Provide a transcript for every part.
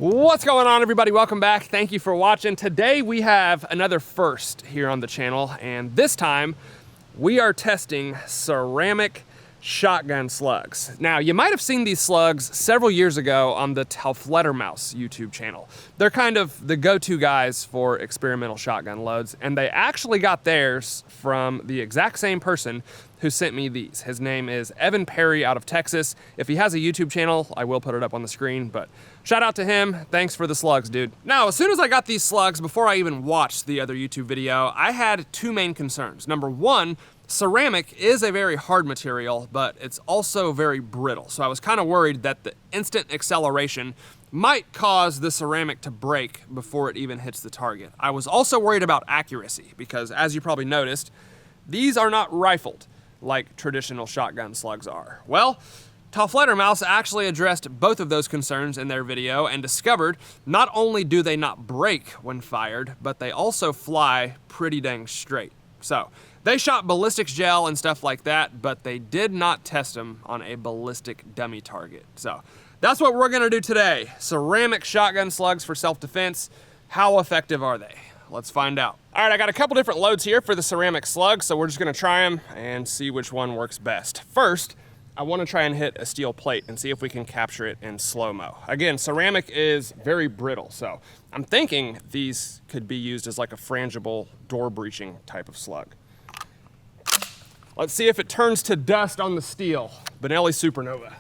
What's going on, everybody? Welcome back. Thank you for watching. Today we have another first here on the channel, and this time we are testing ceramic shotgun slugs. Now, you might have seen these slugs several years ago on the Mouse YouTube channel. They're kind of the go-to guys for experimental shotgun loads, and they actually got theirs from the exact same person who sent me these. His name is Evan Perry out of Texas. If he has a YouTube channel, I will put it up on the screen, but shout out to him. Thanks for the slugs, dude. Now, as soon as I got these slugs, before I even watched the other YouTube video, I had two main concerns. Number one, ceramic is a very hard material, but it's also very brittle. So I was kind of worried that the instant acceleration might cause the ceramic to break before it even hits the target. I was also worried about accuracy because, as you probably noticed, these are not rifled like traditional shotgun slugs are. Well, Mouse actually addressed both of those concerns in their video and discovered not only do they not break when fired, but they also fly pretty dang straight. So they shot ballistics gel and stuff like that, but they did not test them on a ballistic dummy target. So that's what we're gonna do today. Ceramic shotgun slugs for self-defense. How effective are they? Let's find out. All right, I got a couple different loads here for the ceramic slug, so we're just gonna try them and see which one works best. First, I wanna try and hit a steel plate and see if we can capture it in slow-mo. Again, ceramic is very brittle, so I'm thinking these could be used as like a frangible door breaching type of slug. Let's see if it turns to dust on the steel. Benelli Supernova.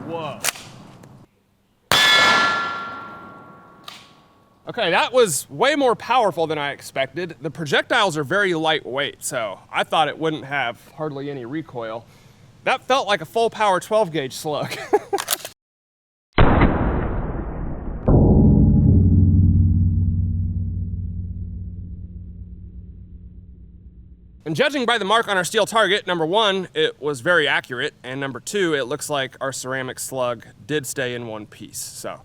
Whoa. Okay, that was way more powerful than I expected. The projectiles are very lightweight, so I thought it wouldn't have hardly any recoil. That felt like a full power 12 gauge slug. And judging by the mark on our steel target, number one, it was very accurate, and number two, it looks like our ceramic slug did stay in one piece, so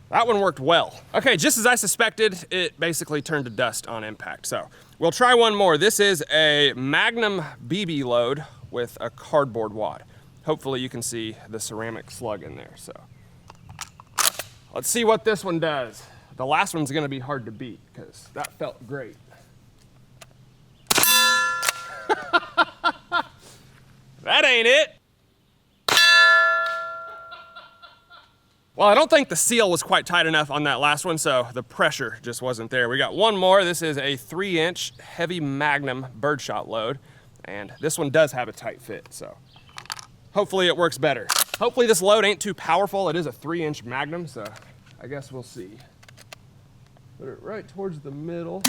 that one worked well. Okay, just as I suspected, it basically turned to dust on impact. So we'll try one more. This is a Magnum BB load with a cardboard wad. Hopefully you can see the ceramic slug in there. So let's see what this one does. The last one's gonna be hard to beat because that felt great. That ain't it. Well, I don't think the seal was quite tight enough on that last one, so the pressure just wasn't there. We got one more. This is a 3-inch heavy Magnum birdshot load, and this one does have a tight fit, so hopefully it works better. Hopefully this load ain't too powerful. It is a 3-inch Magnum, so I guess we'll see. Put it right towards the middle.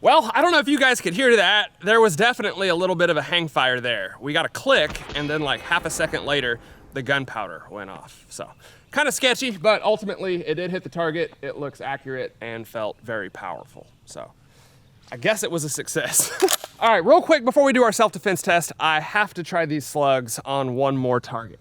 Well, I don't know if you guys could hear that. There was definitely a little bit of a hang fire there. We got a click, and then like half a second later, the gunpowder went off. So kind of sketchy, but ultimately it did hit the target. It looks accurate and felt very powerful. So I guess it was a success. All right, real quick before we do our self-defense test, I have to try these slugs on one more target.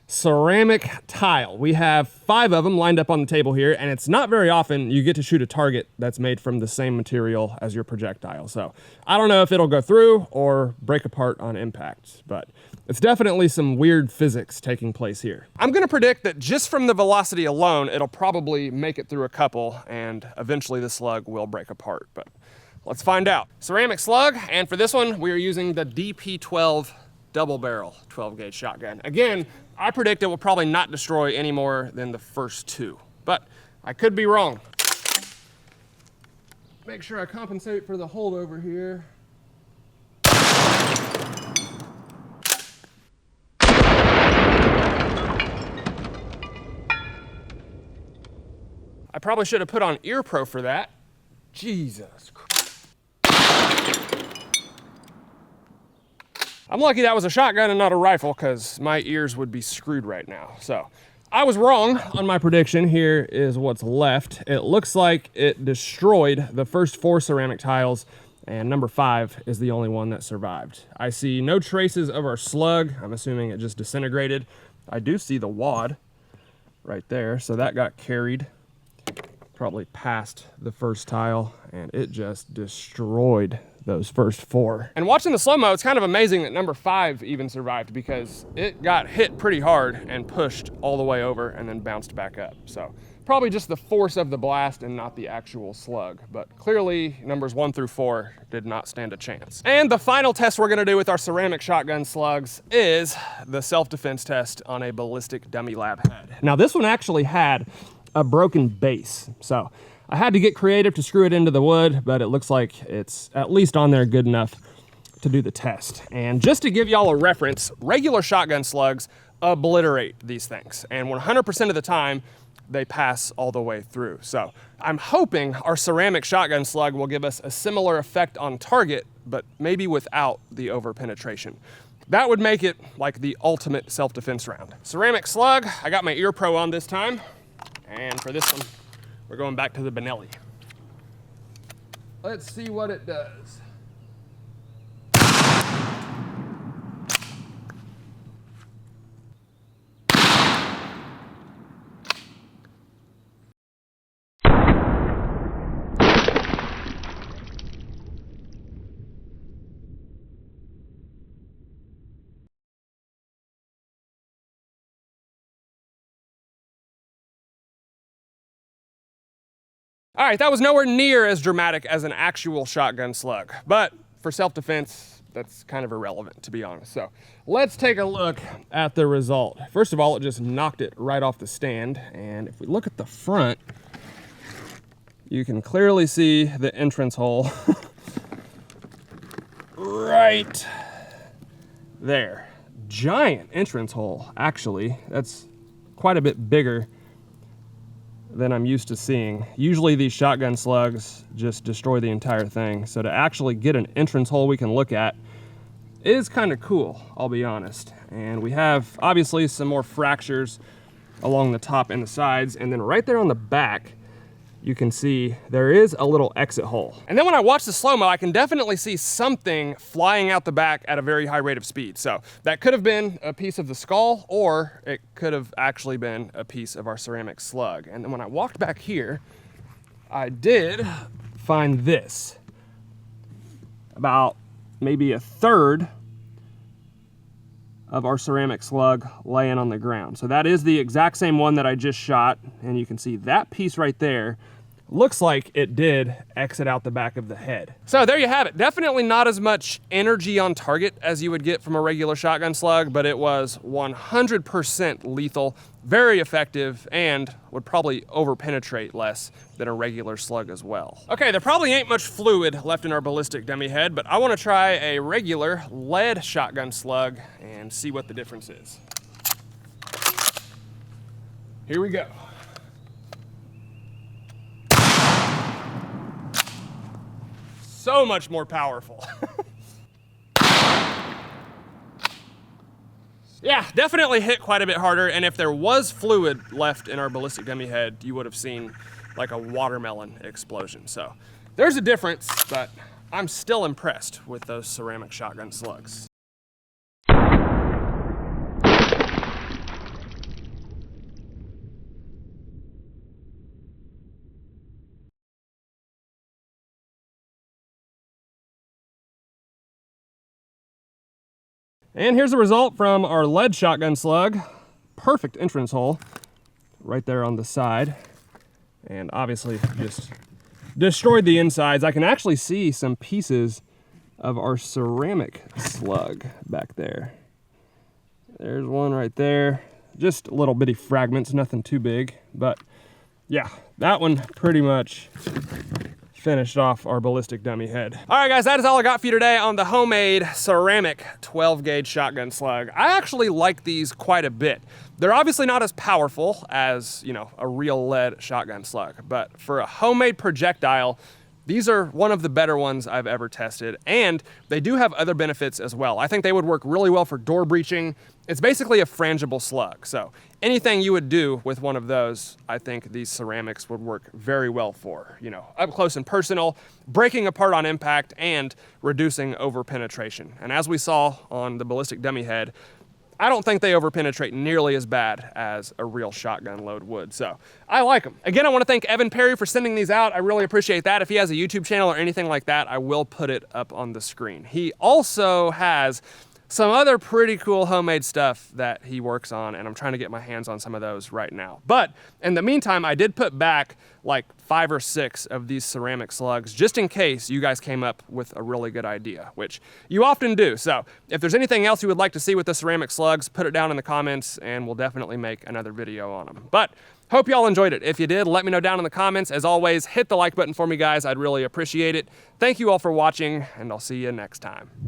Ceramic tile. We have 5 of them lined up on the table here, and it's not very often you get to shoot a target that's made from the same material as your projectile. So I don't know if it'll go through or break apart on impact, but it's definitely some weird physics taking place here. I'm gonna predict that just from the velocity alone, it'll probably make it through a couple, and eventually the slug will break apart, but let's find out. Ceramic slug, and for this one, we are using the DP12 double barrel 12 gauge shotgun. Again, I predict it will probably not destroy any more than the first 2, but I could be wrong. Make sure I compensate for the holdover here. I probably should have put on ear pro for that. Jesus Christ. I'm lucky that was a shotgun and not a rifle, because my ears would be screwed right now. So I was wrong on my prediction. Here is what's left. It looks like it destroyed the first 4 ceramic tiles and number 5 is the only one that survived. I see no traces of our slug. I'm assuming it just disintegrated. I do see the wad right there, so that got carried probably past the first tile, and it just destroyed those first 4. And watching the slow-mo, it's kind of amazing that number 5 even survived, because it got hit pretty hard and pushed all the way over and then bounced back up. So probably just the force of the blast and not the actual slug, but clearly numbers 1 through 4 did not stand a chance. And the final test we're gonna do with our ceramic shotgun slugs is the self-defense test on a ballistic dummy lab head. Now this one actually had a broken base, so I had to get creative to screw it into the wood, but it looks like it's at least on there good enough to do the test. And just to give y'all a reference, regular shotgun slugs obliterate these things, and 100% of the time they pass all the way through. So I'm hoping our ceramic shotgun slug will give us a similar effect on target, but maybe without the over penetration. That would make it like the ultimate self-defense round. Ceramic slug, I got my ear pro on this time. And for this one, we're going back to the Benelli. Let's see what it does. All right, that was nowhere near as dramatic as an actual shotgun slug, but for self-defense, that's kind of irrelevant, to be honest. So let's take a look at the result. First of all, it just knocked it right off the stand, and if we look at the front, you can clearly see the entrance hole right there. Giant entrance hole, actually. That's quite a bit bigger than I'm used to seeing. Usually these shotgun slugs just destroy the entire thing. So to actually get an entrance hole we can look at is kind of cool, I'll be honest. And we have obviously some more fractures along the top and the sides. And then right there on the back, you can see there is a little exit hole. And then when I watch the slow-mo, I can definitely see something flying out the back at a very high rate of speed. So that could have been a piece of the skull, or it could have actually been a piece of our ceramic slug. And then when I walked back here, I did find this. About maybe a third of our ceramic slug laying on the ground. So that is the exact same one that I just shot, and you can see that piece right there looks like it did exit out the back of the head. So there you have it. Definitely not as much energy on target as you would get from a regular shotgun slug, but it was 100% lethal, very effective, and would probably over-penetrate less than a regular slug as well. Okay, there probably ain't much fluid left in our ballistic dummy head, but I want to try a regular lead shotgun slug and see what the difference is. Here we go. So much more powerful. Yeah, definitely hit quite a bit harder, and if there was fluid left in our ballistic dummy head, you would have seen like a watermelon explosion. So there's a difference, but I'm still impressed with those ceramic shotgun slugs. And here's the result from our lead shotgun slug. Perfect entrance hole right there on the side. And obviously just destroyed the insides. I can actually see some pieces of our ceramic slug back there. There's one right there. Just little bitty fragments, nothing too big. But yeah, that one pretty much finished off our ballistic dummy head. All right, guys, that is all I got for you today on the homemade ceramic 12-gauge shotgun slug. I actually like these quite a bit. They're obviously not as powerful as, you know, a real lead shotgun slug, but for a homemade projectile, these are one of the better ones I've ever tested, and they do have other benefits as well. I think they would work really well for door breaching. It's basically a frangible slug, so anything you would do with one of those, I think these ceramics would work very well for. You know, up close and personal, breaking apart on impact, and reducing over penetration. And as we saw on the Ballistic dummy head, I don't think they overpenetrate nearly as bad as a real shotgun load would, so I like them. Again, I want to thank Evan Perry for sending these out. I really appreciate that. If he has a YouTube channel or anything like that, I will put it up on the screen. He also has some other pretty cool homemade stuff that he works on, and I'm trying to get my hands on some of those right now. But in the meantime, I did put back like 5 or 6 of these ceramic slugs just in case you guys came up with a really good idea, which you often do. So if there's anything else you would like to see with the ceramic slugs, put it down in the comments and we'll definitely make another video on them. But hope y'all enjoyed it. If you did, let me know down in the comments. As always, hit the like button for me, guys. I'd really appreciate it. Thank you all for watching, and I'll see you next time.